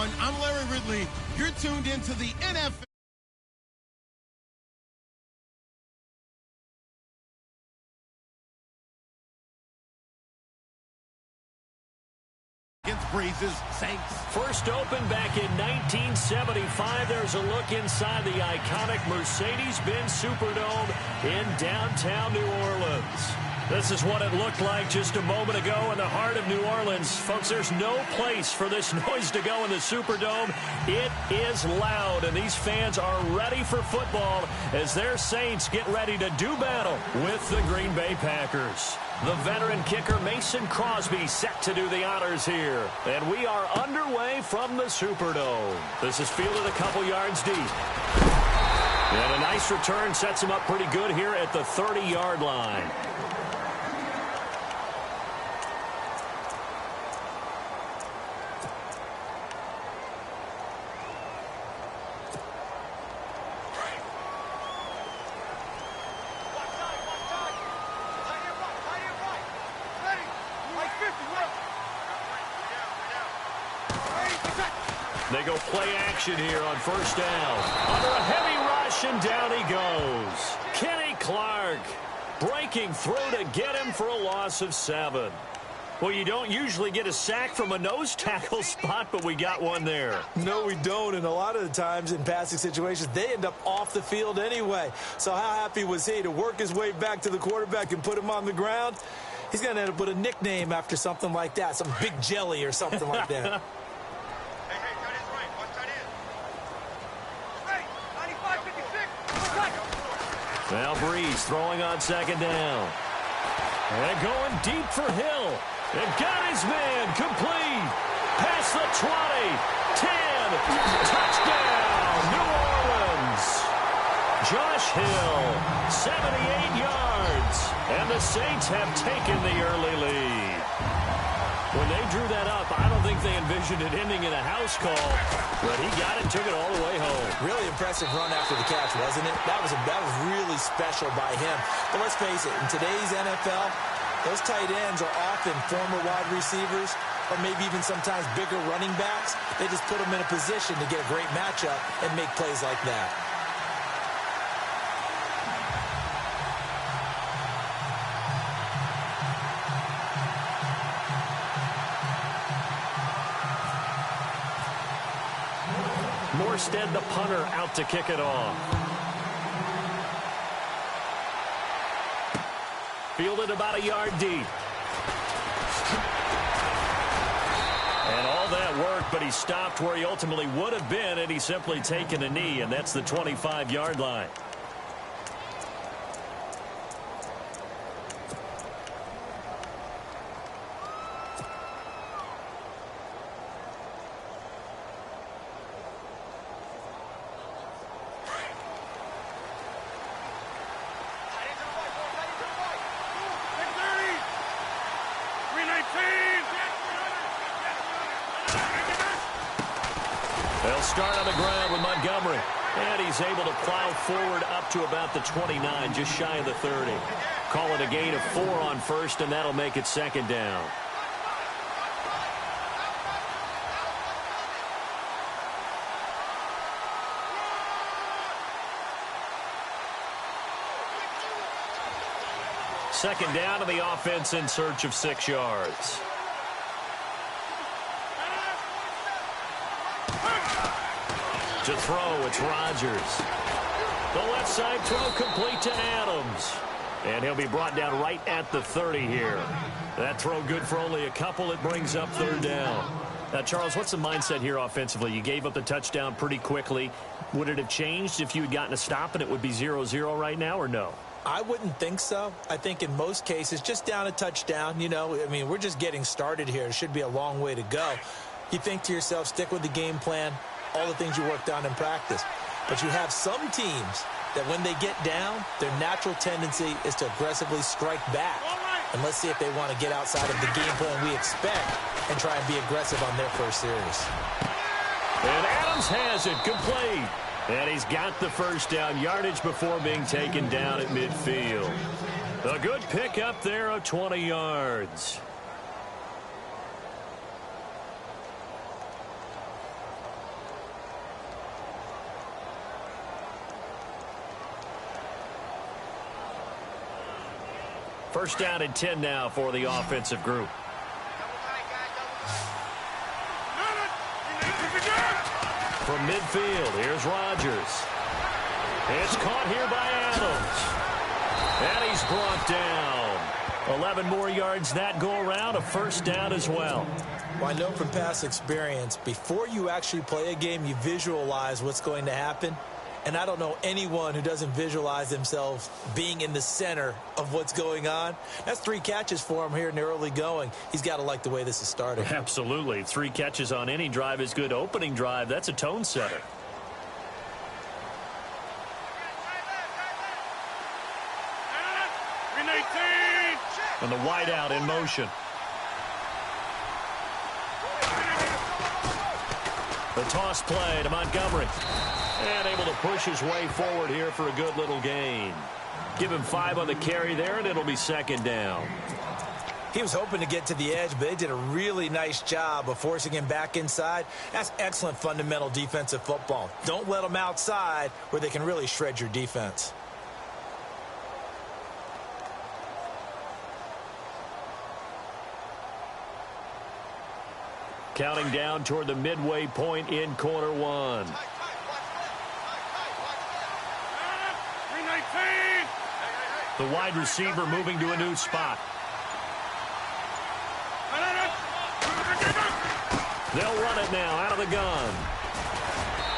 everyone. I'm Larry Ridley. You're tuned into the NFL. Against Breeze's Saints. First opened back in 1975. There's a look inside the iconic Mercedes-Benz Superdome in downtown New Orleans. This is what it looked like just a moment ago in the heart of New Orleans. Folks, there's no place for this noise to go in the Superdome. It is loud, and these fans are ready for football as their Saints get ready to do battle with the Green Bay Packers. The veteran kicker Mason Crosby set to do the honors here. And we are underway from the Superdome. This is fielded a couple yards deep. And a nice return sets him up pretty good here at the 30-yard line. They go play action here on first down. Under a heavy rush, and down he goes. Kenny Clark breaking through to get him for a loss of 7. Well, you don't usually get a sack from a nose tackle spot, but we got one there. No, we don't, and a lot of the times in passing situations, they end up off the field anyway. So how happy was he to work his way back to the quarterback and put him on the ground? He's going to end up with a nickname after something like that, some Big Jelly or something like that. Now Breeze throwing on second down. And going deep for Hill. And got his man complete. Past the 20. 10. Touchdown, New Orleans. Josh Hill, 78 yards. And the Saints have taken the early lead. When they drew that up, I don't think they envisioned it ending in a house call. But he got it, took it all the way home. Really impressive run after the catch, wasn't it? That was really special by him. But let's face it, in today's NFL, those tight ends are often former wide receivers or maybe even sometimes bigger running backs. They just put them in a position to get a great matchup and make plays like that. Morstead, the punter, out to kick it off. Fielded about a yard deep. And all that work, but he stopped where he ultimately would have been had he simply taken a knee, and that's the 25-yard line. They'll start on the ground with Montgomery. And he's able to plow forward up to about the 29, just shy of the 30. Call it a gain of 4 on first, and that'll make it second down. Second down, to the offense in search of 6 yards. To throw, it's Rodgers. The left side throw complete to Adams. And he'll be brought down right at the 30 here. That throw good for only a couple. It brings up third down. Now, Charles, what's the mindset here offensively? You gave up the touchdown pretty quickly. Would it have changed if you had gotten a stop and it would be 0-0 right now, or no? I wouldn't think so. I think in most cases, just down a touchdown, you know, I mean, we're just getting started here. It should be a long way to go. You think to yourself, stick with the game plan, all the things you worked on in practice. But you have some teams that when they get down, their natural tendency is to aggressively strike back. And let's see if they want to get outside of the game plan we expect and try and be aggressive on their first series. And Adams has it complete. And he's got the first down, yardage before being taken down at midfield. A good pickup there of 20 yards. First down and 10 now for the offensive group. From midfield, here's Rodgers. It's caught here by Adams. And he's brought down. 11 more yards that go around, a first down as well. Well, I know from past experience, before you actually play a game, you visualize what's going to happen. And I don't know anyone who doesn't visualize themselves being in the center of what's going on. That's 3 catches for him here in the early going. He's got to like the way this is starting. Absolutely. 3 catches on any drive is good. Opening drive, that's a tone setter. And the wideout in motion. The toss play to Montgomery. And able to push his way forward here for a good little gain. Give him 5 on the carry there, and it'll be second down. He was hoping to get to the edge, but they did a really nice job of forcing him back inside. That's excellent fundamental defensive football. Don't let them outside where they can really shred your defense. Counting down toward the midway point in quarter 1. The wide receiver moving to a new spot. They'll run it now out of the gun.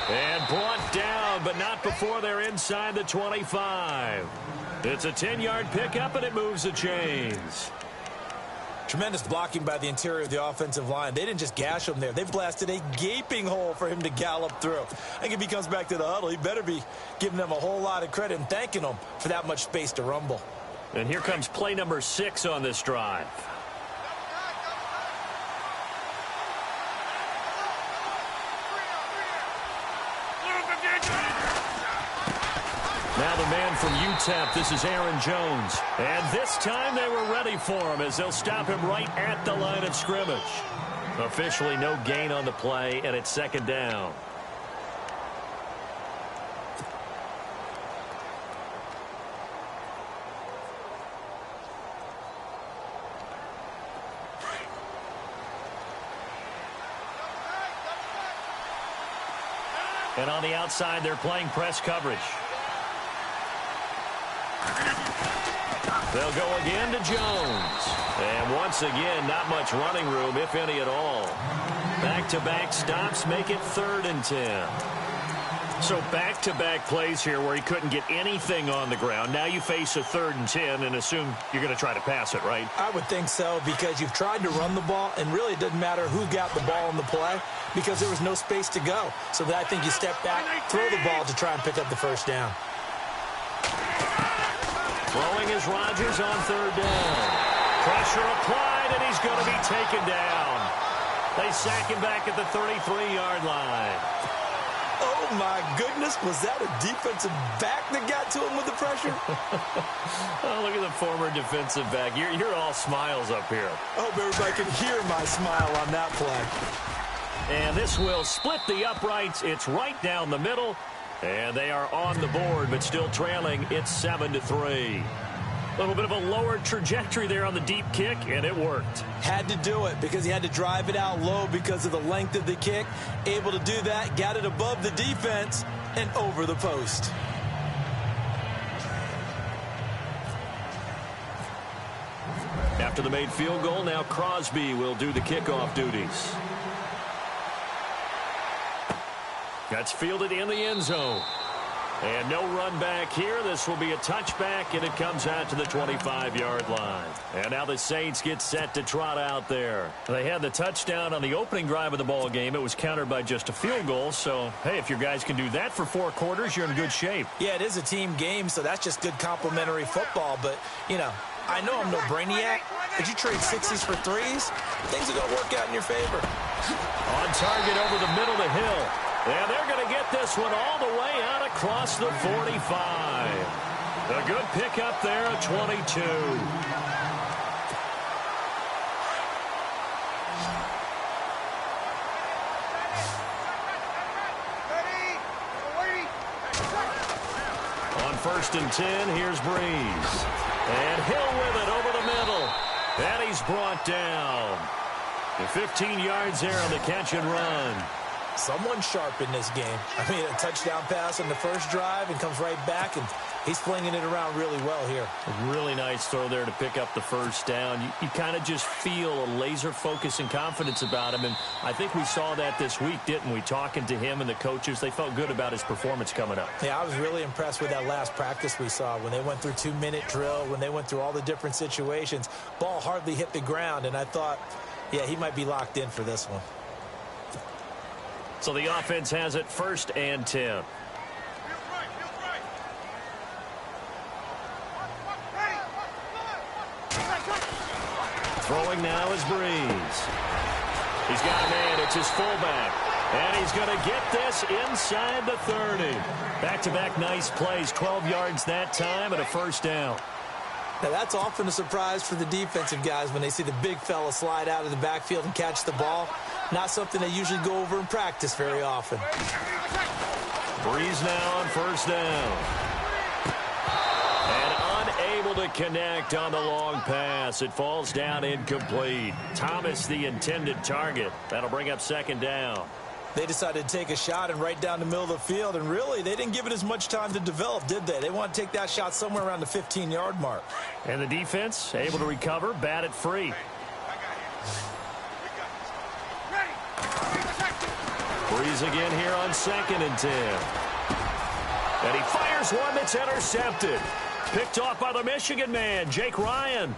And brought down, but not before they're inside the 25. It's a 10-yard pickup, and it moves the chains. Tremendous blocking by the interior of the offensive line. They didn't just gash him there. They blasted a gaping hole for him to gallop through. I think if he comes back to the huddle, he better be giving them a whole lot of credit and thanking them for that much space to rumble. And here comes play number 6 on this drive. Now the man from UTEP, this is Aaron Jones. And this time they were ready for him as they'll stop him right at the line of scrimmage. Officially no gain on the play, and it's second down. And on the outside, they're playing press coverage. They'll go again to Jones. And once again, not much running room, if any at all. Back-to-back stops make it 3rd and 10. So back-to-back plays here where he couldn't get anything on the ground. Now you face a 3rd and 10 and assume you're going to try to pass it, right? I would think so, because you've tried to run the ball, and really it doesn't matter who got the ball in the play because there was no space to go. So I think you step back, throw the ball to try and pick up the first down. Throwing is Rodgers on 3rd down. Pressure applied, and he's going to be taken down. They sack him back at the 33-yard line. Oh, my goodness. Was that a defensive back that got to him with the pressure? Oh, look at the former defensive back. You're all smiles up here. I hope everybody can hear my smile on that play. And this will split the uprights. It's right down the middle. And they are on the board, but still trailing. It's 7-3. A little bit of a lower trajectory there on the deep kick, and it worked. Had to do it because he had to drive it out low because of the length of the kick. Able to do that, got it above the defense and over the post. After the made field goal, now Crosby will do the kickoff duties. That's fielded in the end zone. And no run back here. This will be a touchback, and it comes out to the 25-yard line. And now the Saints get set to trot out there. They had the touchdown on the opening drive of the ball game. It was countered by just a field goal. So, hey, if your guys can do that for 4 quarters, you're in good shape. Yeah, it is a team game, so that's just good complimentary football. But, you know, I know I'm no brainiac, but you trade 60s for 3s, things are going to work out in your favor. On target over the middle to Hill. And they're going to get this one all the way out across the 45. A good pickup there at 22. On 1st and 10. Here's Breeze. And Hill with it over the middle. And he's brought down. And 15 yards there on the catch and run. Someone sharp in this game. I mean, a touchdown pass on the first drive and comes right back, and he's flinging it around really well here. A really nice throw there to pick up the first down. You kind of just feel a laser focus and confidence about him, and I think we saw that this week, didn't we? Talking to him and the coaches, they felt good about his performance coming up. Yeah, I was really impressed with that last practice we saw when they went through 2-minute drill, when they went through all the different situations. Ball hardly hit the ground, and I thought, yeah, he might be locked in for this one. So the offense has it 1st and 10. Throwing now is Breeze. He's got a man. It's his fullback. And he's going to get this inside the 30. Back-to-back nice plays. 12 yards that time and a 1st down. Now, that's often a surprise for the defensive guys when they see the big fella slide out of the backfield and catch the ball. Not something they usually go over in practice very often. Breeze now on 1st down. And unable to connect on the long pass. It falls down incomplete. Thomas, the intended target. That'll bring up 2nd down. They decided to take a shot and right down the middle of the field, and really, they didn't give it as much time to develop, did they? They want to take that shot somewhere around the 15-yard mark. And the defense able to recover, bat it free. Breeze again here on 2nd and 10. And he fires one that's intercepted. Picked off by the Michigan man, Jake Ryan.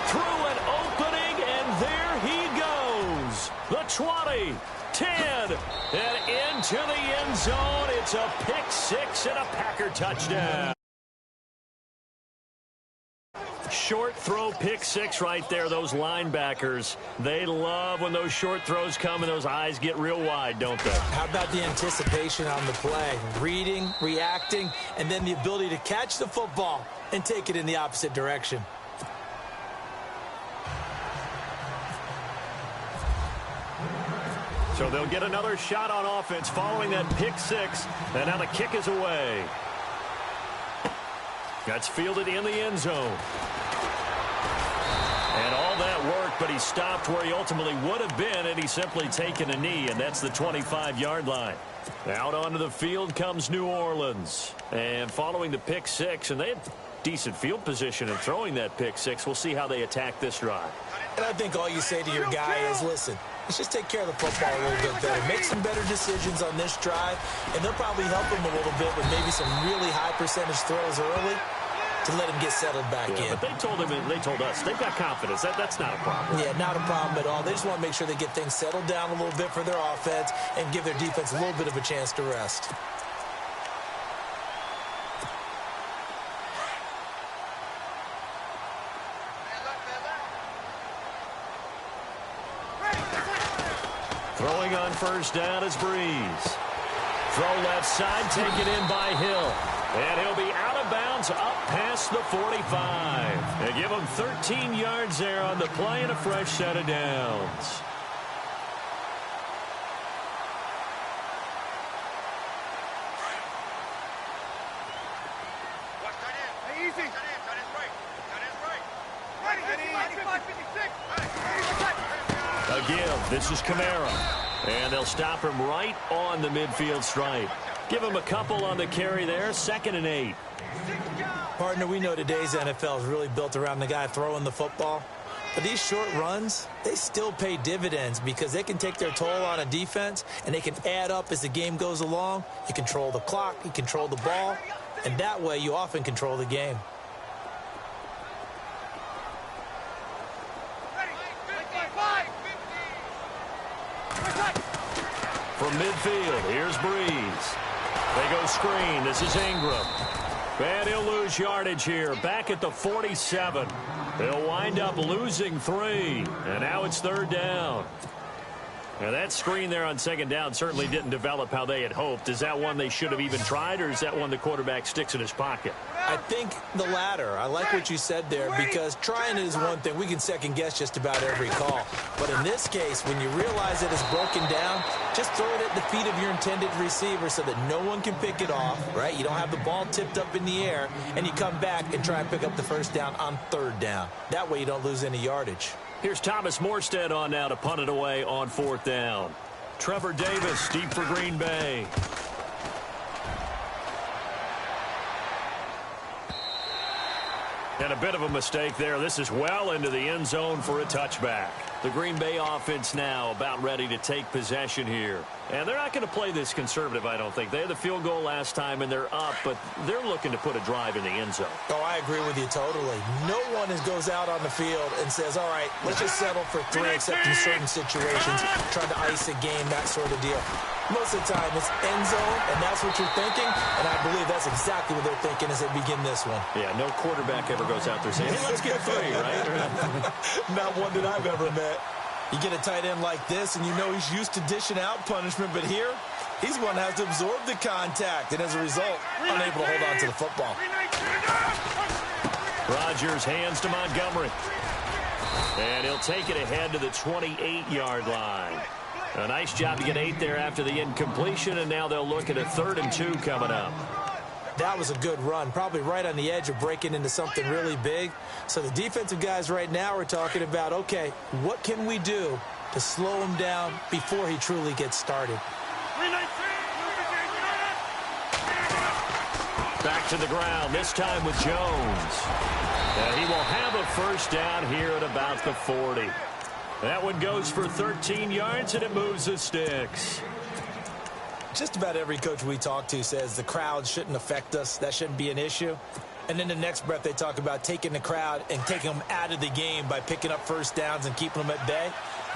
Through an opening, and there he goes. The 20, 10, and into the end zone. It's a pick 6 and a Packer touchdown. Short throw, pick 6 right there. Those linebackers, they love when those short throws come and those eyes get real wide, don't they? How about the anticipation on the play? Reading, reacting, and then the ability to catch the football and take it in the opposite direction. So they'll get another shot on offense following that pick 6, and now the kick is away. That's fielded in the end zone. And all that work, but he stopped where he ultimately would have been, and he's simply taken a knee, and that's the 25-yard line. Out onto the field comes New Orleans. And following the pick 6, and they had decent field position in throwing that pick 6. We'll see how they attack this drive. And I think all you say to your guy is, listen, let's just take care of the football a little bit better. Make some better decisions on this drive, and they'll probably help him a little bit with maybe some really high percentage throws early to let him get settled back in. But they told him, and they told us, they've got confidence. That's not a problem. Yeah, not a problem at all. They just want to make sure they get things settled down a little bit for their offense and give their defense a little bit of a chance to rest. Throwing on 1st down is Breeze. Throw left side, taken in by Hill. And he'll be out of bounds up past the 45. They give him 13 yards there on the play and a fresh set of downs. A give. This is Kamara. And they'll stop him right on the midfield stripe. Give him a couple on the carry there. 2nd and 8. Partner, we know today's NFL is really built around the guy throwing the football. But these short runs, they still pay dividends because they can take their toll on a defense, and they can add up as the game goes along. You control the clock, you control the ball, and that way you often control the game. From midfield, here's Breeze. They go screen. This is Ingram. And he'll lose yardage here. Back at the 47. They'll wind up losing 3. And now it's 3rd down. And that screen there on 2nd down certainly didn't develop how they had hoped. Is that one they should have even tried, or is that one the quarterback sticks in his pocket? I think the latter. I like what you said there because trying is one thing. We can second guess just about every call. But in this case, when you realize it is broken down, just throw it at the feet of your intended receiver so that no one can pick it off, right? You don't have the ball tipped up in the air, and you come back and try and pick up the first down on third down. That way you don't lose any yardage. Here's Thomas Morstead on now to punt it away on fourth down. Trevor Davis deep for Green Bay. And a bit of a mistake there. This is well into the end zone for a touchback. The Green Bay offense now about ready to take possession here. And they're not going to play this conservative, I don't think. They had the field goal last time, and they're up, but they're looking to put a drive in the end zone. Oh, I agree with you totally. No one goes out on the field and says, all right, let's just settle for 3, except in certain situations, trying to ice a game, that sort of deal. Most of the time, it's end zone, and that's what you're thinking, and I believe that's exactly what they're thinking as they begin this one. Yeah, no quarterback ever goes out there saying, hey, let's get 3, right? Not one that I've ever met. You get a tight end like this, and you know he's used to dishing out punishment, but here, he's one that has to absorb the contact, and as a result, unable to hold on to the football. Rodgers hands to Montgomery. And he'll take it ahead to the 28-yard line. A nice job to get 8 there after the incompletion, and now they'll look at a 3rd and 2 coming up. That was a good run, probably right on the edge of breaking into something really big. So the defensive guys right now are talking about, okay, what can we do to slow him down before he truly gets started? Back to the ground, this time with Jones. And he will have a first down here at about the 40. That one goes for 13 yards, and it moves the sticks. Just about every coach we talk to says the crowd shouldn't affect us. That shouldn't be an issue. And in the next breath, they talk about taking the crowd and taking them out of the game by picking up first downs and keeping them at bay.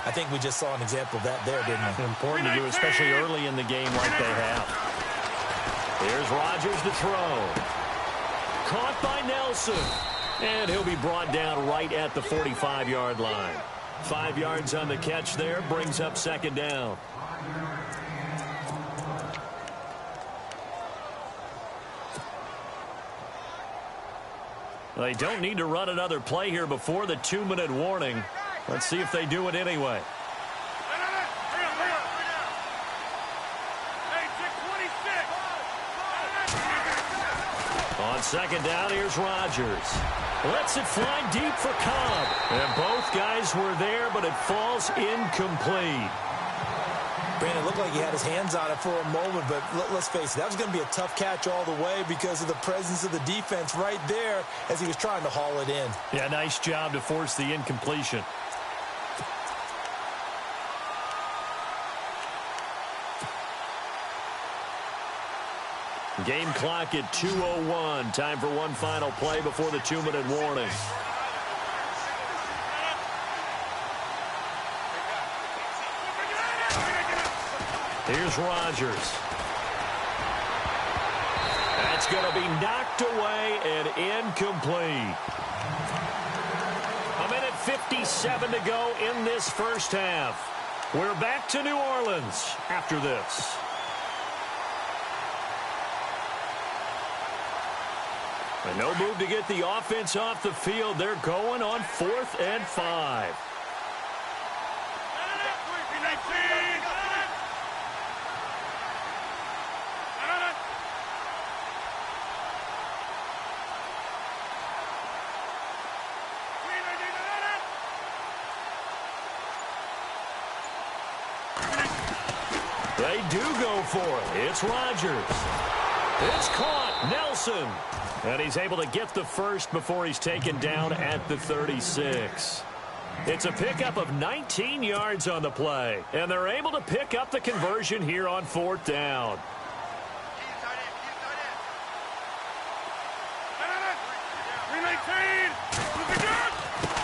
I think we just saw an example of that there, didn't we? Important to do, especially early in the game like they have. Here's Rodgers to throw. Caught by Nelson. And he'll be brought down right at the 45-yard line. 5 yards on the catch there, brings up second down. They don't need to run another play here before the 2-minute warning. Let's see if they do it anyway. On second down, here's Rodgers. Lets it fly deep for Cobb. And both guys were there, but it falls incomplete. Brandon, it looked like he had his hands on it for a moment, but let's face it, that was going to be a tough catch all the way because of the presence of the defense right there as he was trying to haul it in. Yeah, nice job to force the incompletion. Game clock at 2:01. Time for one final play before the 2-minute warning. Here's Rodgers. That's going to be knocked away and incomplete. 1:57 to go in this first half. We're back to New Orleans after this. And no move to get the offense off the field. They're going on 4th and 5. They do go for it. It's Rodgers. It's caught. Nelson. And he's able to get the first before he's taken down at the 36. It's a pickup of 19 yards on the play. And they're able to pick up the conversion here on 4th down.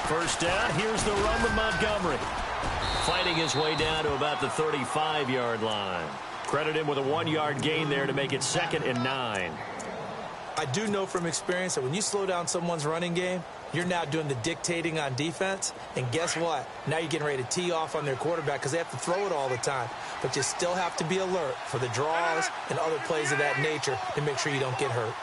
First down, here's the run with Montgomery. Fighting his way down to about the 35-yard line. Credit him with a 1-yard gain there to make it 2nd and 9. I do know from experience that when you slow down someone's running game, you're now doing the dictating on defense. And guess what? Now you're getting ready to tee off on their quarterback because they have to throw it all the time. But you still have to be alert for the draws and other plays of that nature to make sure you don't get hurt.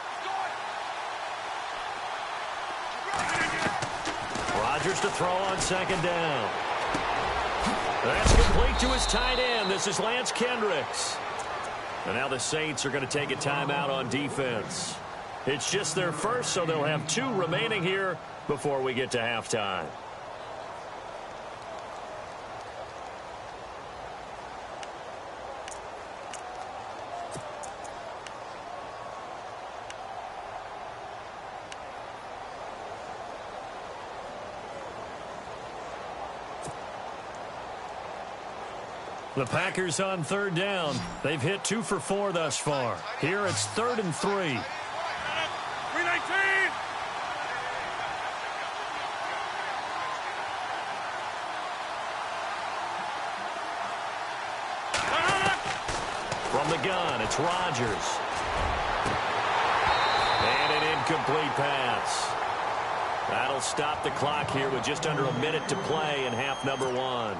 Rodgers to throw on second down. That's complete to his tight end. This is Lance Kendricks. And now the Saints are going to take a timeout on defense. It's just their first, so they'll have 2 remaining here before we get to halftime. The Packers on third down. They've hit 2 for 4 thus far. Here it's 3rd and 3. 319. From the gun, it's Rodgers. And an incomplete pass. That'll stop the clock here with just under a minute to play in half number 1.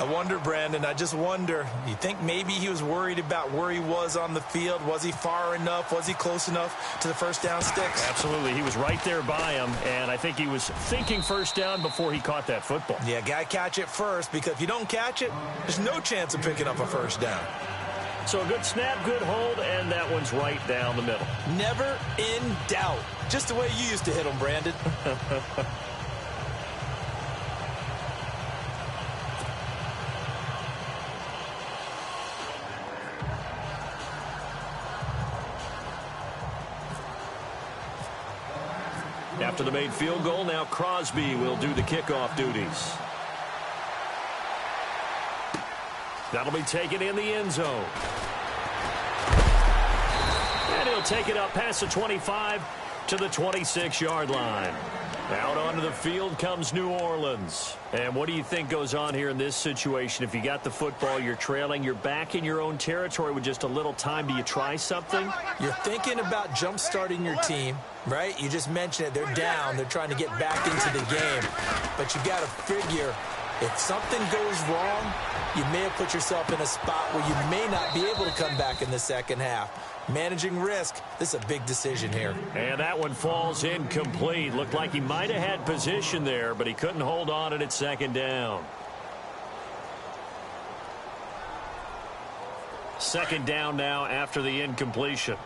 I wonder, Brandon, I just wonder, you think maybe he was worried about where he was on the field? Was he far enough? Was he close enough to the first down sticks? Absolutely. He was right there by him, and I think he was thinking first down before he caught that football. Yeah, got to catch it first, because if you don't catch it, there's no chance of picking up a first down. So a good snap, good hold, and that one's right down the middle. Never in doubt. Just the way you used to hit them, Brandon. After the made field goal, now Crosby will do the kickoff duties. That'll be taken in the end zone. And he'll take it up past the 25 to the 26-yard line. Out onto the field comes New Orleans. And what do you think goes on here in this situation? If you got the football, you're trailing, you're back in your own territory with just a little time. Do you try something? You're thinking about jump-starting your team, right? You just mentioned it. They're down. They're trying to get back into the game. But you got to figure, if something goes wrong, you may have put yourself in a spot where you may not be able to come back in the second half. Managing risk, this is a big decision here. And that one falls incomplete. Looked like he might have had position there, but he couldn't hold on at second down. Second down now after the incompletion.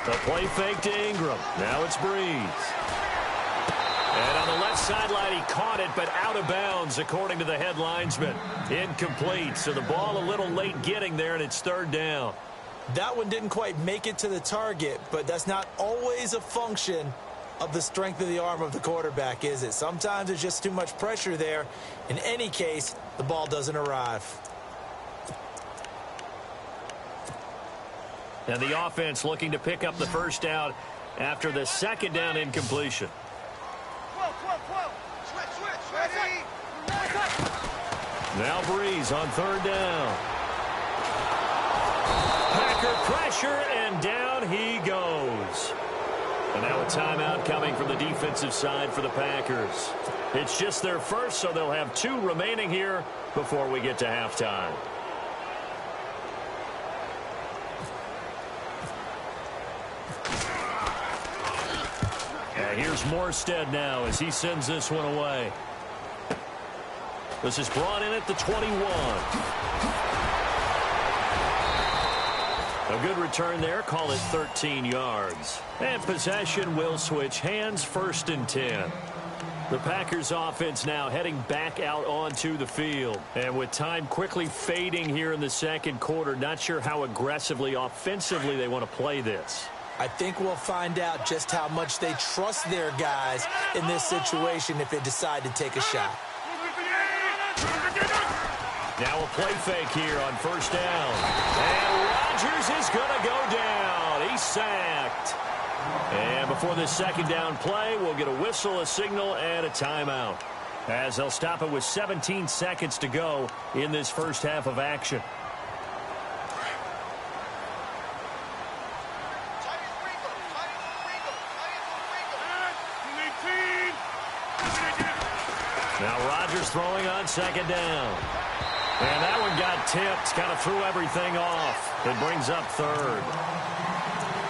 The play fake to Ingram. Now it's Breeze. And on the left sideline, he caught it, but out of bounds, according to the head linesman. Incomplete, so the ball a little late getting there, and it's third down. That one didn't quite make it to the target, but that's not always a function of the strength of the arm of the quarterback, is it? Sometimes there's just too much pressure there. In any case, the ball doesn't arrive. And the offense looking to pick up the first down after the second down incompletion. Now Breeze on third down. Packer pressure, and down he goes. And now a timeout coming from the defensive side for the Packers. It's just their first, so they'll have 2 remaining here before we get to halftime. And here's Morstead now as he sends this one away. This is brought in at the 21. A good return there. Call it 13 yards. And possession will switch hands, 1st and 10. The Packers offense now heading back out onto the field. And with time quickly fading here in the second quarter, not sure how aggressively, offensively they want to play this. I think we'll find out just how much they trust their guys in this situation if they decide to take a shot. Now a play fake here on first down. And Rodgers is going to go down. He's sacked. And before this second down play, we'll get a whistle, a signal, and a timeout, as they'll stop it with 17 seconds to go in this first half of action. Now Rodgers throwing on second down. And that one got tipped, kind of threw everything off. It brings up third.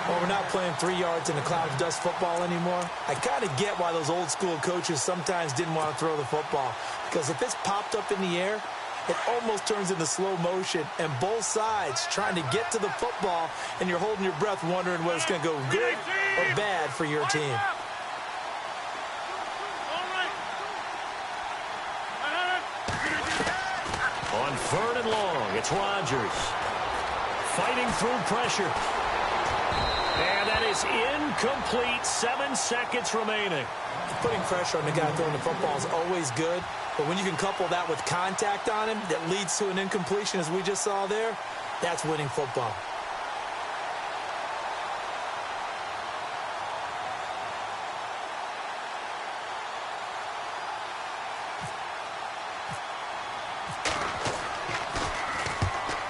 Well, we're not playing 3 yards in a cloud of dust football anymore. I kind of get why those old school coaches sometimes didn't want to throw the football. Because if it's popped up in the air, it almost turns into slow motion, and both sides trying to get to the football, and you're holding your breath wondering whether it's going to go good or bad for your team. On 3rd and long, it's Rodgers. Fighting through pressure. And that is incomplete. 7 seconds remaining. Putting pressure on the guy throwing the football is always good, but when you can couple that with contact on him that leads to an incompletion, as we just saw there, that's winning football.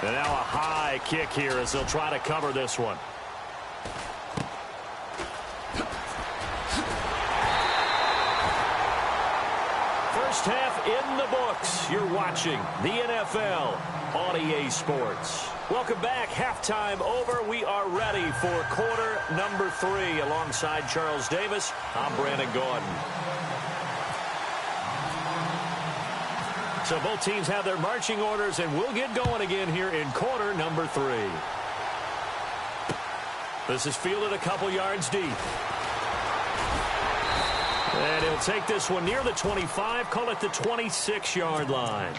And now a high kick here as they'll try to cover this one. First half in the books. You're watching the NFL on EA Sports. Welcome back. Halftime over. We are ready for quarter number 3. Alongside Charles Davis, I'm Brandon Gordon. So both teams have their marching orders, and we'll get going again here in quarter number 3. This is fielded a couple yards deep. And he'll take this one near the 25, call it the 26-yard line.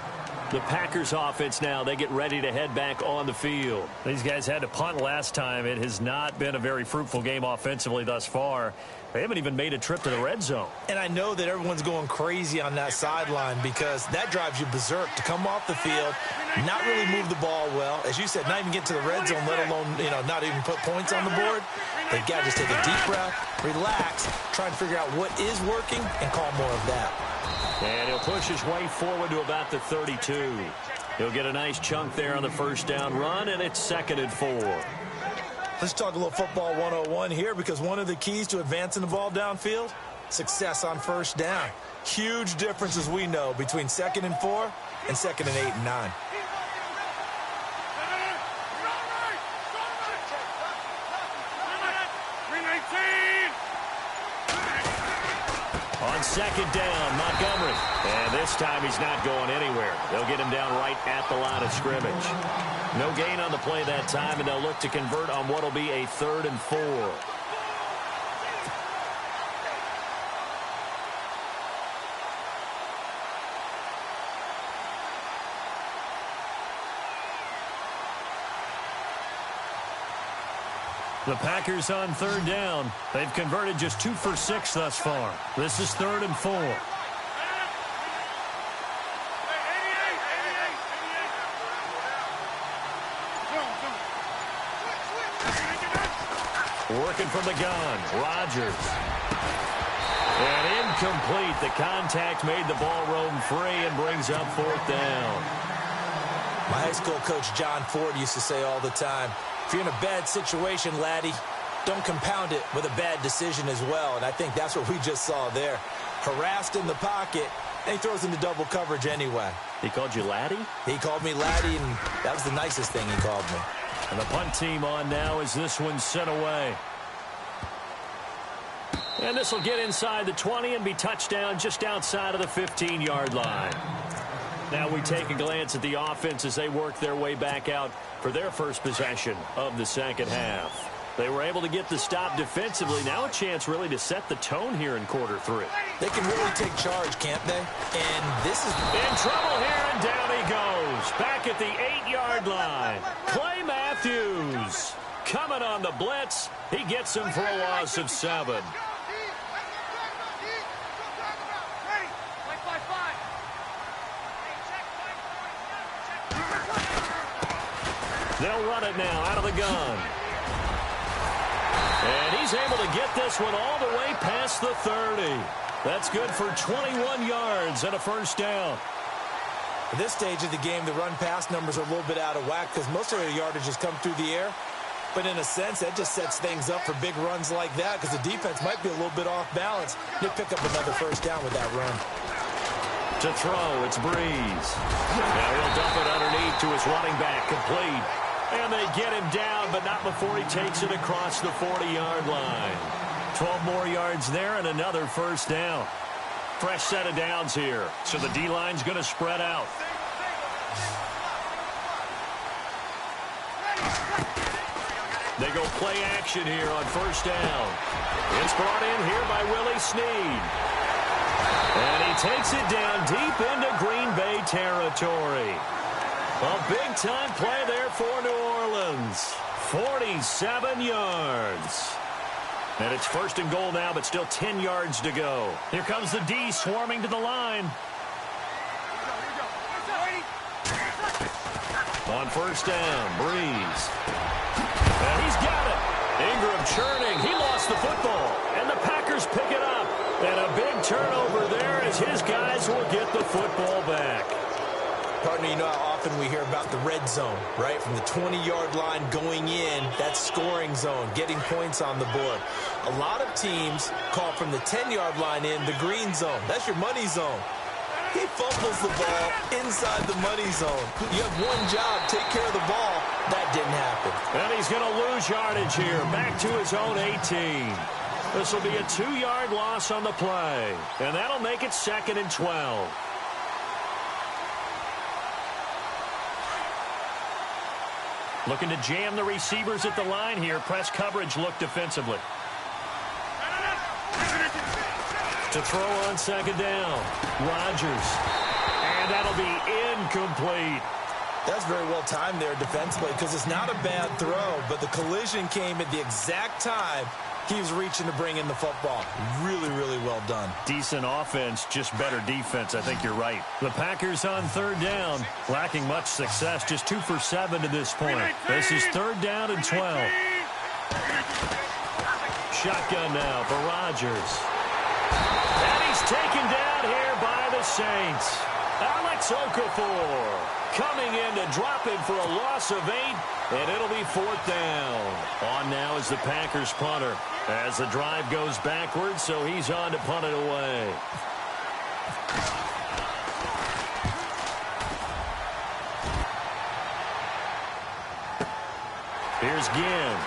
The Packers offense now, they get ready to head back on the field. These guys had to punt last time. It has not been a very fruitful game offensively thus far. They haven't even made a trip to the red zone. And I know that everyone's going crazy on that sideline because that drives you berserk to come off the field, not really move the ball well. As you said, not even get to the red zone, let alone, not even put points on the board. They've got to just take a deep breath, relax, try and figure out what is working, and call more of that. And he'll push his way forward to about the 32. He'll get a nice chunk there on the first down run, and it's 2nd and 4. Let's talk a little football 101 here, because one of the keys to advancing the ball downfield, success on first down. Huge difference, as we know, between 2nd and 4 and 2nd and 8 and 9. On 2nd down, Montgomery. And this time he's not going anywhere. They'll get him down right at the line of scrimmage. No gain on the play that time, and they'll look to convert on what will be a 3rd and 4. The Packers on 3rd down. They've converted just 2 for 6 thus far. This is 3rd and 4. Working from the gun, Rodgers. And incomplete. The contact made the ball roam free and brings up 4th down. My high school coach, John Ford, used to say all the time, if you're in a bad situation, laddie, don't compound it with a bad decision as well. And I think that's what we just saw there. Harassed in the pocket, and he throws into double coverage anyway. He called you laddie? He called me laddie, and that was the nicest thing he called me. And the punt team on now as this one's sent away. And this will get inside the 20 and be touchdown just outside of the 15-yard line. Now we take a glance at the offense as they work their way back out for their first possession of the second half. They were able to get the stop defensively. Now a chance really to set the tone here in quarter 3. They can really take charge, can't they? And this is in trouble here, and down he goes. Back at the 8-yard line. Clay Matthews coming on the blitz. He gets him for a loss of 7. They'll run it now out of the gun. And he's able to get this one all the way past the 30. That's good for 21 yards and a first down. At this stage of the game, the run-pass numbers are a little bit out of whack because most of their yardage has come through the air. But in a sense, that just sets things up for big runs like that because the defense might be a little bit off balance. They pick up another first down with that run. To throw, it's Breeze. Now he'll dump it underneath to his running back, complete. And they get him down, but not before he takes it across the 40-yard line. 12 more yards there and another first down. Fresh set of downs here, so the D-line's going to spread out. They go play action here on first down. It's brought in here by Willie Snead. And he takes it down deep into Green Bay territory. A big-time play there for New Orleans. 47 yards. And it's first and goal now, but still 10 yards to go. Here comes the D swarming to the line. On first down, Breeze. And he's got it. Ingram churning. He lost the football. And the Packers pick it up. And a big turnover there as his guys will get the football back. Partner, you know how often we hear about the red zone, right? From the 20-yard line going in, that scoring zone, getting points on the board. A lot of teams call from the 10-yard line in the green zone. That's your money zone. He fumbles the ball inside the money zone. You have one job, take care of the ball. That didn't happen. And he's going to lose yardage here, back to his own 18. This will be a 2-yard loss on the play, and that'll make it 2nd and 12. Looking to jam the receivers at the line here. Press coverage look defensively. To throw on second down. Rodgers. And that'll be incomplete. That's very well timed there defensively because it's not a bad throw, but the collision came at the exact time he was reaching to bring in the football. Really, really well done. Decent offense, just better defense. I think you're right. The Packers on third down, lacking much success, just 2 for 7 to this point. This is 3rd down and 12. Shotgun now for Rodgers. And he's taken down here by the Saints. Alex Okafor coming in to him for a loss of 8, and it'll be 4th down. On now is the Packers punter as the drive goes backwards, so he's on to punt it away. Here's Ginn.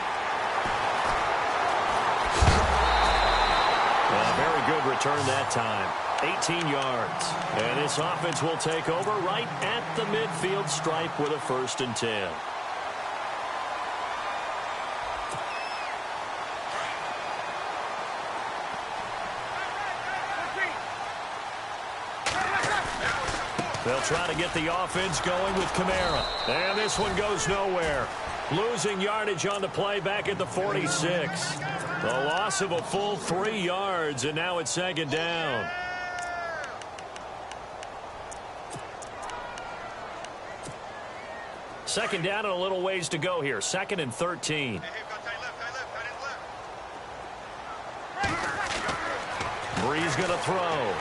A very good return that time. 18 yards. And this offense will take over right at the midfield stripe with a 1st and 10. They'll try to get the offense going with Kamara. And this one goes nowhere. Losing yardage on the play back at the 46. A loss of a full 3 yards, and now it's 2nd down. Second down and a little ways to go here. 2nd and 13. Breeze going to throw.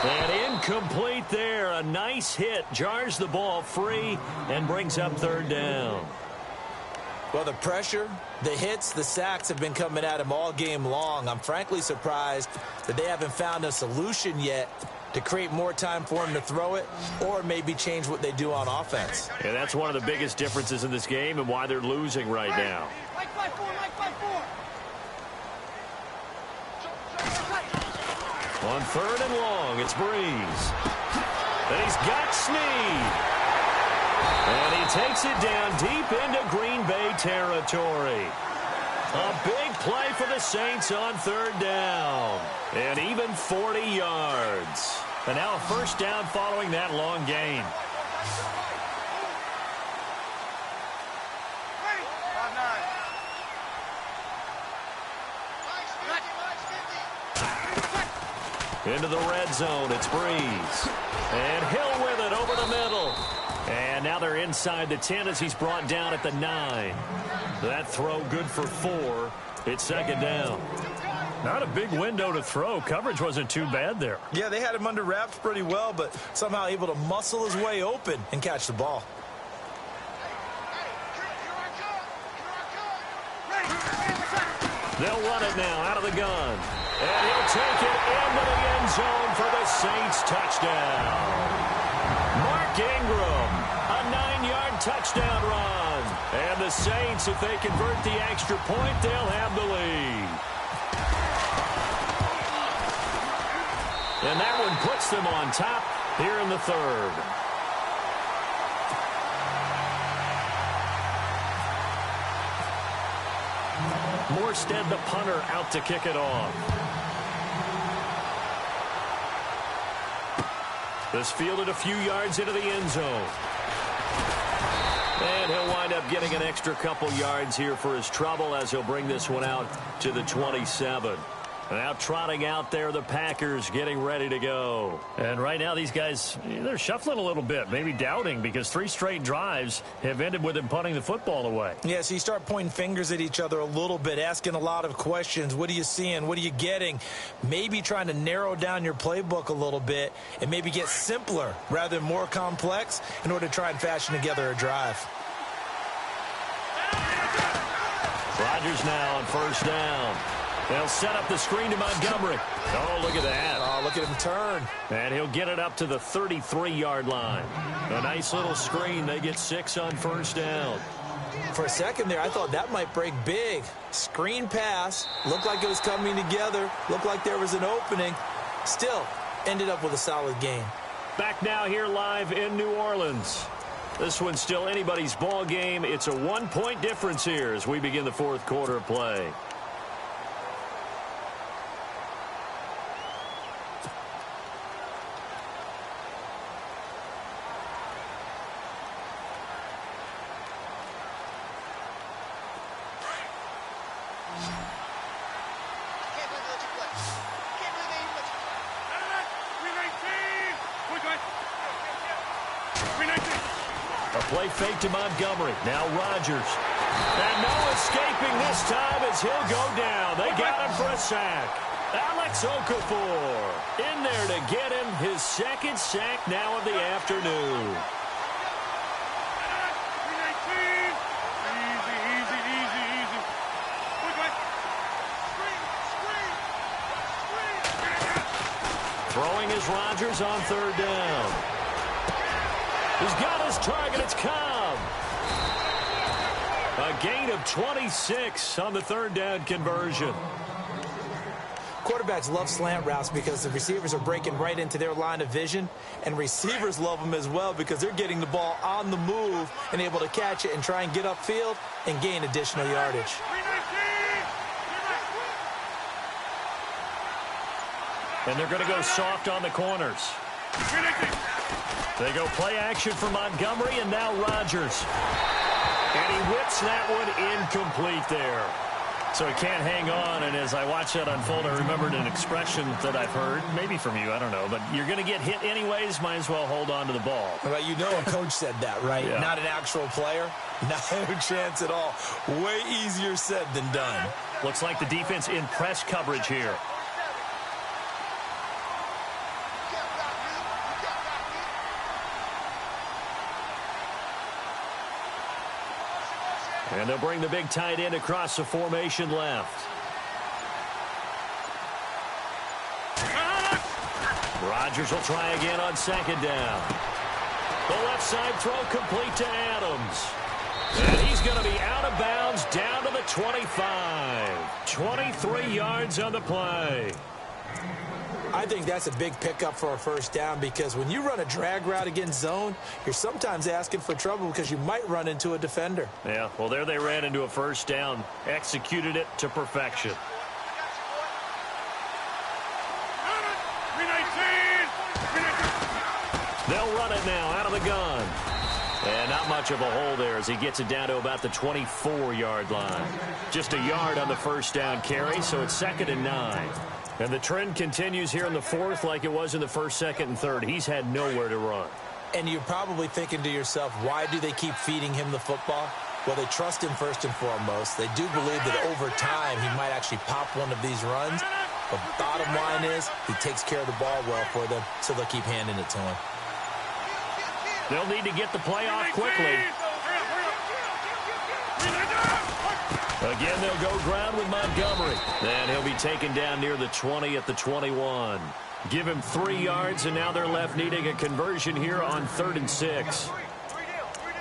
And incomplete there. A nice hit. Jars the ball free and brings up 3rd down. Well, the pressure, the hits, the sacks have been coming at him all game long. I'm frankly surprised that they haven't found a solution yet to create more time for him to throw it or maybe change what they do on offense. And that's one of the biggest differences in this game and why they're losing right now. On 3rd and long, it's Breeze. And he's got Snead. And he takes it down deep into Green Bay territory. A big play for the Saints on 3rd down. And even 40 yards. And now a 1st down following that long gain. Into the red zone, it's Breeze. And Hill with it over the middle. And now they're inside the 10 as he's brought down at the 9. That throw good for 4. It's 2nd down. Not a big window to throw. Coverage wasn't too bad there. Yeah, they had him under wraps pretty well, but somehow able to muscle his way open and catch the ball. They'll run it now out of the gun. And he'll take it into the end zone for the Saints touchdown. Mark Ingram, a 9-yard touchdown run. And the Saints, if they convert the extra point, they'll have the lead. And that one puts them on top here in the third. Morstead, the punter, out to kick it off. This fielded a few yards into the end zone. And he'll wind up getting an extra couple yards here for his trouble as he'll bring this one out to the 27. Now trotting out there, the Packers getting ready to go. And right now, these guys, they're shuffling a little bit, maybe doubting, because 3 straight drives have ended with them punting the football away. Yeah, so you start pointing fingers at each other a little bit, asking a lot of questions. What are you seeing? What are you getting? Maybe trying to narrow down your playbook a little bit and maybe get simpler rather than more complex in order to try and fashion together a drive. Rodgers now on first down. They'll set up the screen to Montgomery. Oh, look at that. Oh, look at him turn. And he'll get it up to the 33-yard line. A nice little screen. They get 6 on first down. For a second there, I thought that might break big. Screen pass. Looked like it was coming together. Looked like there was an opening. Still, ended up with a solid game. Back now here live in New Orleans. This one's still anybody's ball game. It's a 1-point difference here as we begin the fourth quarter of play. Play fake to Montgomery. Now Rodgers. And no escaping this time as he'll go down. They got him for a sack. Alex Okafor in there to get him his second sack now of the afternoon. Throwing is Rodgers on third down. He's got his target. It's Cobb. A gain of 26 on the third down conversion. Quarterbacks love slant routes because the receivers are breaking right into their line of vision, and receivers love them as well because they're getting the ball on the move and able to catch it and try and get upfield and gain additional yardage. And they're going to go soft on the corners. They go play action for Montgomery, and now Rodgers. And he whips that one incomplete there. So he can't hang on, and as I watch that unfold, I remembered an expression that I've heard, maybe from you, I don't know, but you're going to get hit anyways, might as well hold on to the ball. Well, you know a coach said that, right? Yeah. Not an actual player. No chance at all. Way easier said than done. Looks like the defense in press coverage here. And they'll bring the big tight end across the formation left. Rodgers will try again on second down. The left side throw complete to Adams. And he's going to be out of bounds down to the 25. 23 yards on the play. I think that's a big pickup for a first down because when you run a drag route against zone, you're sometimes asking for trouble because you might run into a defender. Yeah, well, there they ran into a first down, executed it to perfection. They'll run it now out of the gun. And not much of a hole there as he gets it down to about the 24-yard line. Just a yard on the first down carry, so it's 2nd and 9. And the trend continues here in the fourth like it was in the first, second, and third. He's had nowhere to run. And you're probably thinking to yourself, why do they keep feeding him the football? Well, they trust him first and foremost. They do believe that over time he might actually pop one of these runs. But bottom line is he takes care of the ball well for them, so they'll keep handing it to him. They'll need to get the play off quickly. Again, they'll go ground with Montgomery. And he'll be taken down near the 20 at the 21. Give him 3 yards, and now they're left needing a conversion here on 3rd and 6.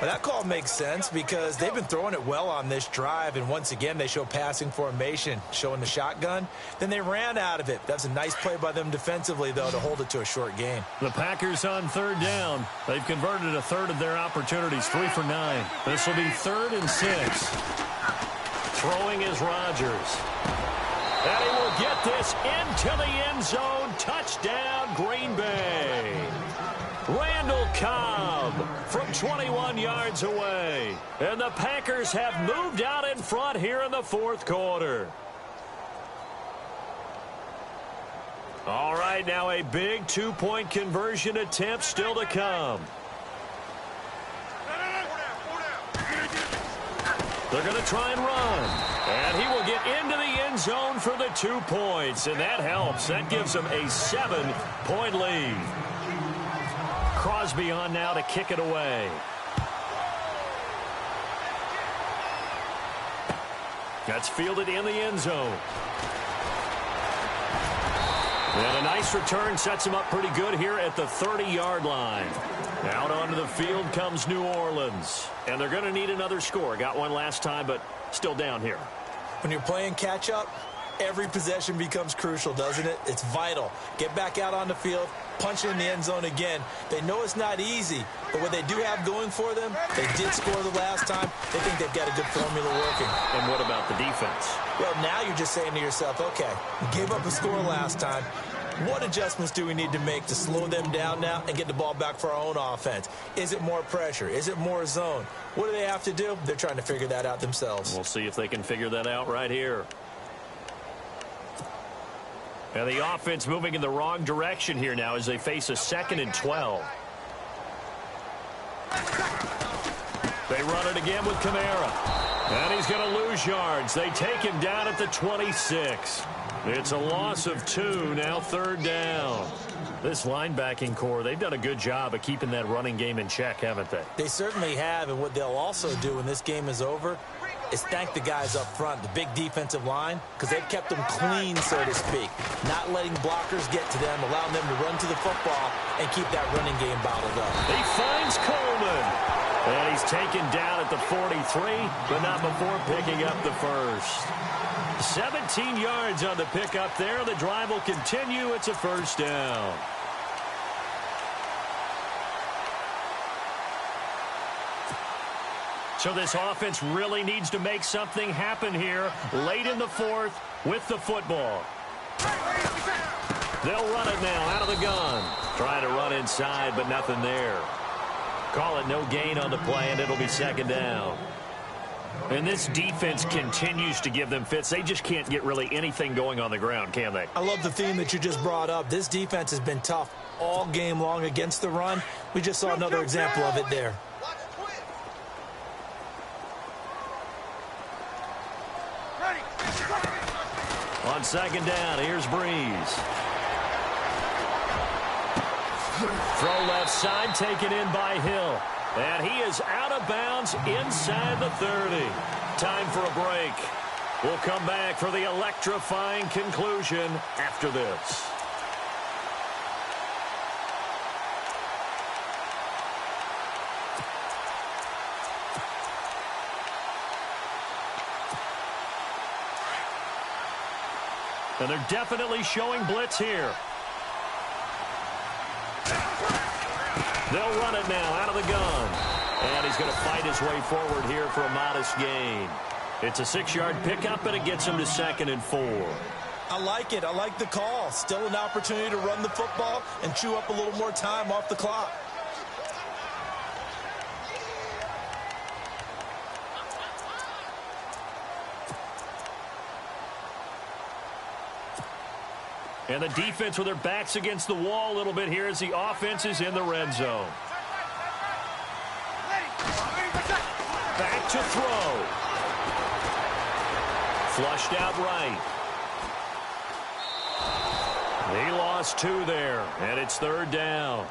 Well, that call makes sense because they've been throwing it well on this drive, and once again, they show passing formation, showing the shotgun. Then they ran out of it. That's a nice play by them defensively, though, to hold it to a short gain. The Packers on third down. They've converted a third of their opportunities, 3 for 9. This will be 3rd and 6. Throwing is Rodgers. And he will get this into the end zone. Touchdown, Green Bay. Randall Cobb from 21 yards away. And the Packers have moved out in front here in the 4th quarter. All right, now a big 2-point conversion attempt still to come. They're going to try and run. And he will get into the end zone for the 2 points. And that helps. That gives them a 7-point lead. Crosby on now to kick it away. That's fielded in the end zone. And a nice return sets him up pretty good here at the 30-yard line. Out onto the field comes New Orleans. And they're going to need another score. Got one last time, but still down here. When you're playing catch-up, every possession becomes crucial, doesn't it? It's vital. Get back out on the field, punch it in the end zone again. They know it's not easy, but what they do have going for them, they did score the last time. They think they've got a good formula working. And what about the defense? Well, now you're just saying to yourself, okay, we gave up a score last time. What adjustments do we need to make to slow them down now and get the ball back for our own offense? Is it more pressure? Is it more zone? What do they have to do? They're trying to figure that out themselves. We'll see if they can figure that out right here. And the offense moving in the wrong direction here now as they face a 2nd and 12. They run it again with Kamara. And he's going to lose yards. They take him down at the 26. It's a loss of 2, now 3rd down. This linebacking core, they've done a good job of keeping that running game in check, haven't they? They certainly have, and what they'll also do when this game is over is thank the guys up front, the big defensive line, because they've kept them clean, so to speak, not letting blockers get to them, allowing them to run to the football and keep that running game bottled up. He finds Coleman, and he's taken down at the 43, but not before picking up the first. 17 yards on the pickup there. The drive will continue. It's a 1st down. So this offense really needs to make something happen here late in the 4th with the football. They'll run it now out of the gun. Trying to run inside, but nothing there. Call it no gain on the play, and it'll be 2nd down. And this defense continues to give them fits. They just can't get really anything going on the ground, can they? I love the theme that you just brought up. This defense has been tough all game long against the run. We just saw another example of it there. On 2nd down, here's Breeze. Throw left side, taken in by Hill. And he is out of bounds inside the 30. Time for a break. We'll come back for the electrifying conclusion after this. And they're definitely showing blitz here. They'll run it now out of the gun. And he's going to fight his way forward here for a modest gain. It's a 6-yard pickup, and it gets him to 2nd and 4. I like it. I like the call. Still an opportunity to run the football and chew up a little more time off the clock. And the defense with their backs against the wall a little bit here as the offense is in the red zone. Back to throw. Flushed out right. He lost 2 there, and it's 3rd down.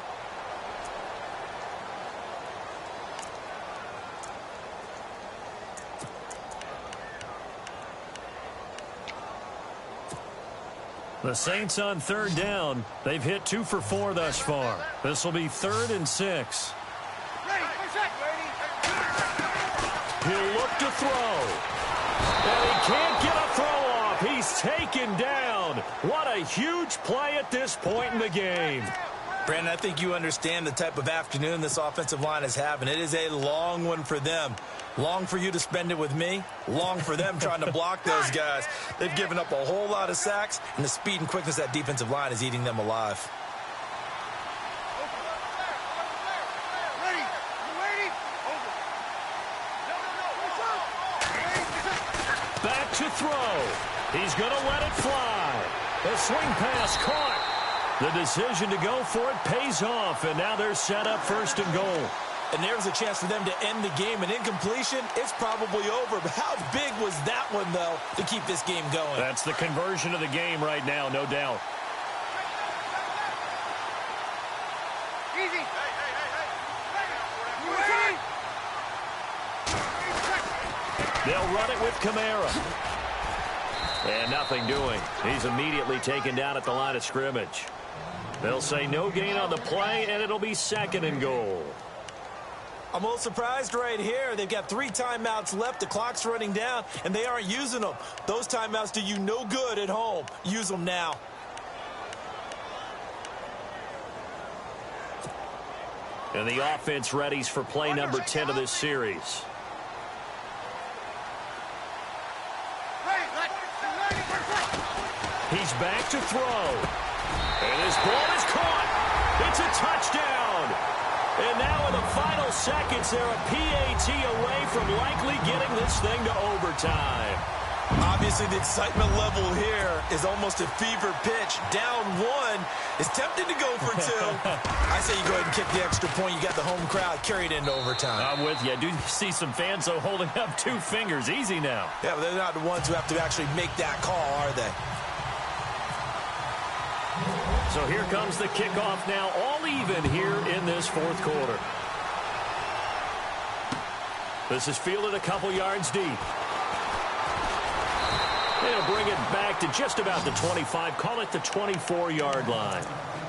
The Saints on 3rd down. They've hit 2 for 4 thus far. This will be 3rd and 6. throw. And he can't get a throw off. He's taken down. What a huge play at this point in the game. Brandon, I think you understand the type of afternoon this offensive line is having. It is a long one for them. Long for you to spend it with me. Long for them trying to block those guys. They've given up a whole lot of sacks, and the speed and quickness of that defensive line is eating them alive. Back to throw. He's going to let it fly. The swing pass caught. The decision to go for it pays off, and now they're set up first and goal. And there's a chance for them to end the game. An incompletion, it's probably over. But how big was that one, though, to keep this game going? That's the conversion of the game right now, no doubt. Easy. They'll run it with Kamara. And nothing doing. He's immediately taken down at the line of scrimmage. They'll say no gain on the play, and it'll be second and goal. I'm a little surprised right here. They've got 3 timeouts left. The clock's running down, and they aren't using them. Those timeouts do you no good at home. Use them now. And the offense readies for play number 10 of this series. He's back to throw. And his ball is caught. It's a touchdown. And now in the final seconds, they're a PAT away from likely getting this thing to overtime. Obviously, the excitement level here is almost a fever pitch. Down 1 is tempted to go for 2. I say you go ahead and kick the extra point. You got the home crowd carried into overtime. I'm with you. I do see some fans, though, holding up 2 fingers. Easy now. Yeah, but they're not the ones who have to actually make that call, are they? So here comes the kickoff now, all even here in this fourth quarter. This is fielded a couple yards deep. They'll bring it back to just about the 25, call it the 24-yard line.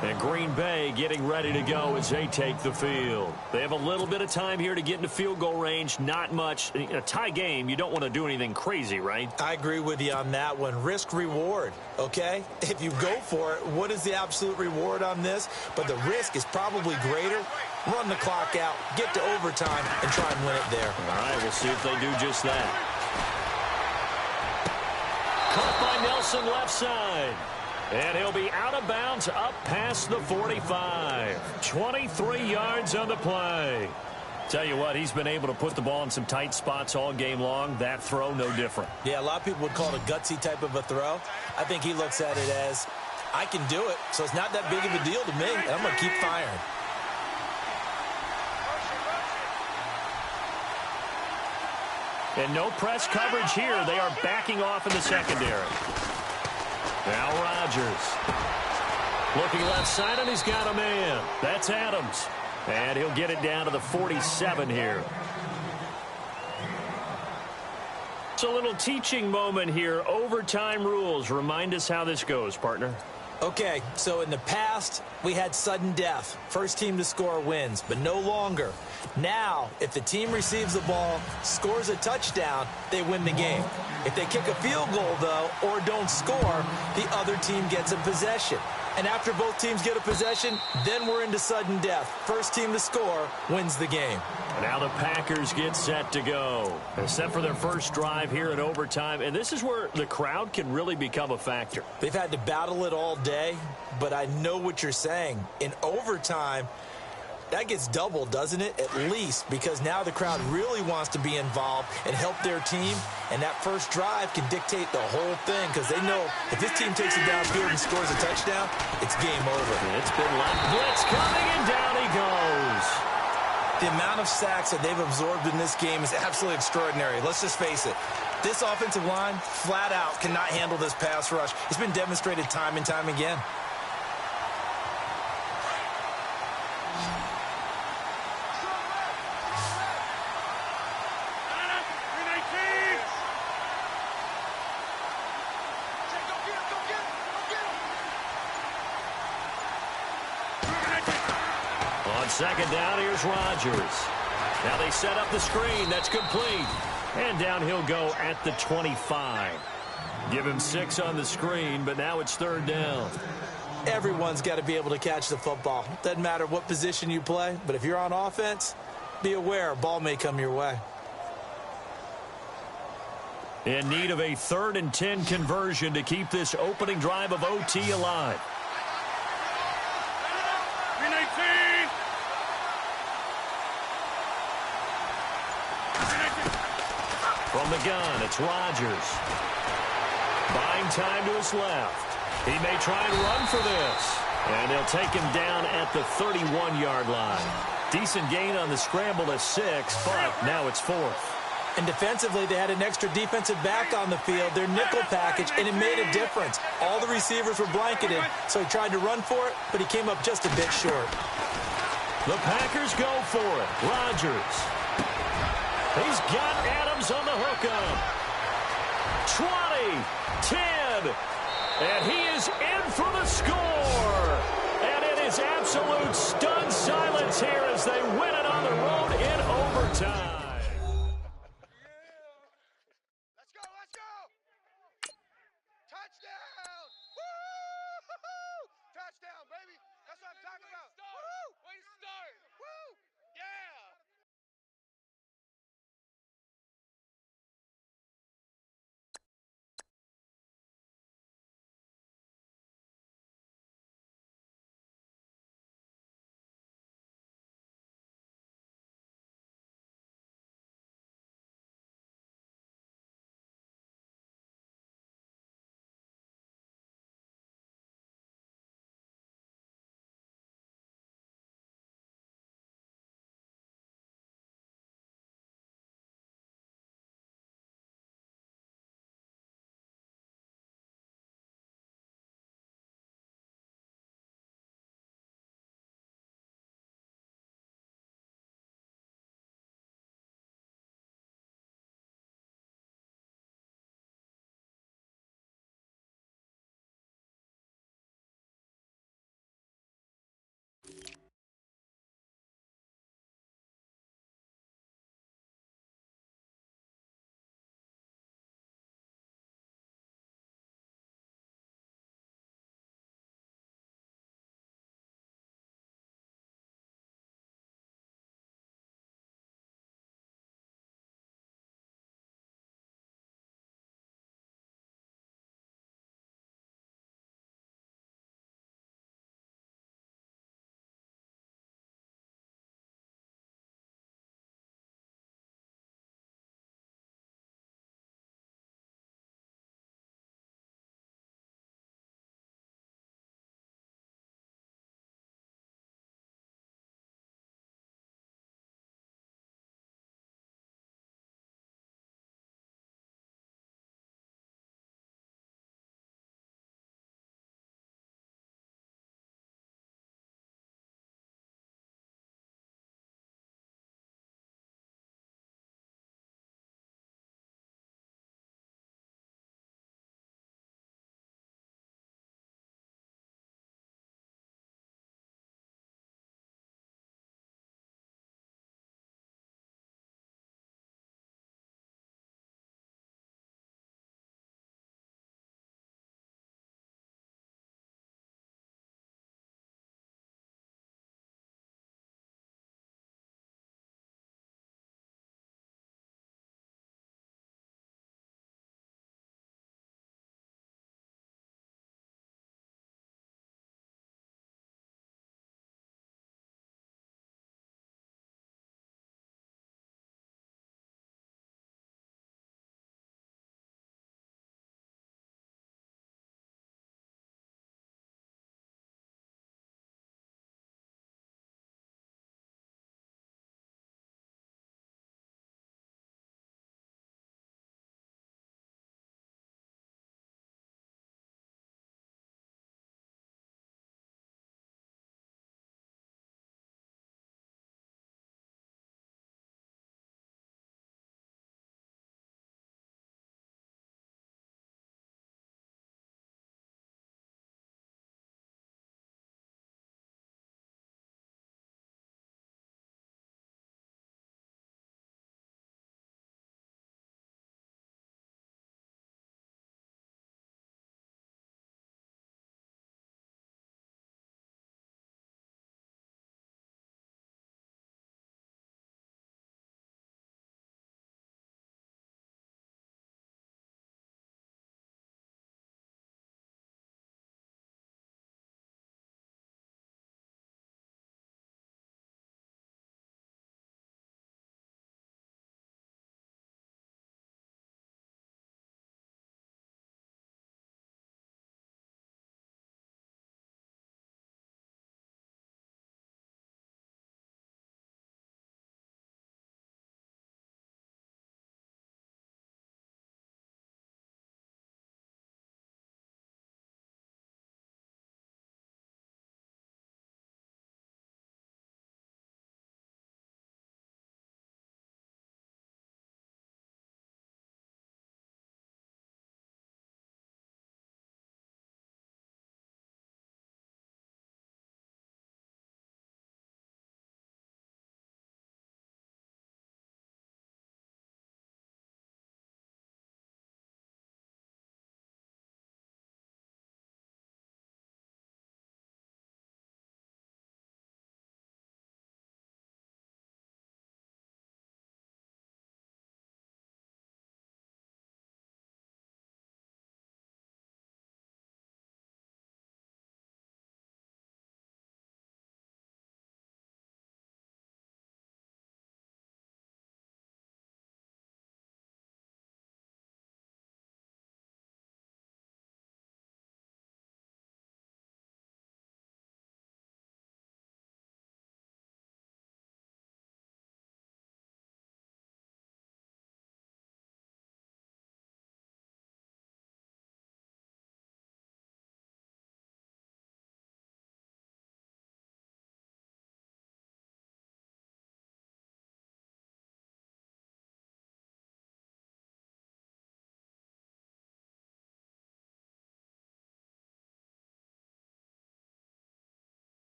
And Green Bay getting ready to go as they take the field. They have a little bit of time here to get into field goal range, not much. In a tie game, you don't want to do anything crazy, right? I agree with you on that one. Risk reward, okay? If you go for it, what is the absolute reward on this? But the risk is probably greater. Run the clock out, get to overtime, and try and win it there. All right, we'll see if they do just that. Caught by Nelson left side. And he'll be out of bounds up past the 45. 23 yards on the play. Tell you what, he's been able to put the ball in some tight spots all game long. That throw, no different. Yeah, a lot of people would call it a gutsy type of a throw. I think he looks at it as, I can do it, so it's not that big of a deal to me, and I'm going to keep firing. And no press coverage here. They are backing off in the secondary. Now Rodgers. Looking left side, and he's got a man. That's Adams. And he'll get it down to the 47 here. It's a little teaching moment here. Overtime rules. Remind us how this goes, partner. Okay, so in the past, we had sudden death. First team to score wins, but no longer. Now, if the team receives the ball, scores a touchdown, they win the game. If they kick a field goal, though, or don't score, the other team gets a possession. And after both teams get a possession, then we're into sudden death. First team to score wins the game. Now the Packers get set to go. Set for their first drive here in overtime. And this is where the crowd can really become a factor. They've had to battle it all day, but I know what you're saying. In overtime, that gets doubled, doesn't it? At least, because now the crowd really wants to be involved and help their team, and that first drive can dictate the whole thing because they know if this team takes it downfield and scores a touchdown, it's game over. It's been left. Blitz coming, and down he goes. The amount of sacks that they've absorbed in this game is absolutely extraordinary. Let's just face it. This offensive line, flat out, cannot handle this pass rush. It's been demonstrated time and time again. Second down, here's Rodgers. Now they set up the screen. That's complete. And down he'll go at the 25. Give him 6 on the screen, but now it's third down. Everyone's got to be able to catch the football. Doesn't matter what position you play, but if you're on offense, be aware a ball may come your way. In need of a 3rd and 10 conversion to keep this opening drive of OT alive. 319. From the gun, it's Rodgers. Buying time to his left. He may try and run for this. And they'll take him down at the 31-yard line. Decent gain on the scramble to 6, but now it's 4th. And defensively, they had an extra defensive back on the field, their nickel package, and it made a difference. All the receivers were blanketed, so he tried to run for it, but he came up just a bit short. The Packers go for it. Rodgers. He's got Adams on the hookup. 20, 10, and he is in for the score. And it is absolute stunned silence here as they win it on the road in overtime.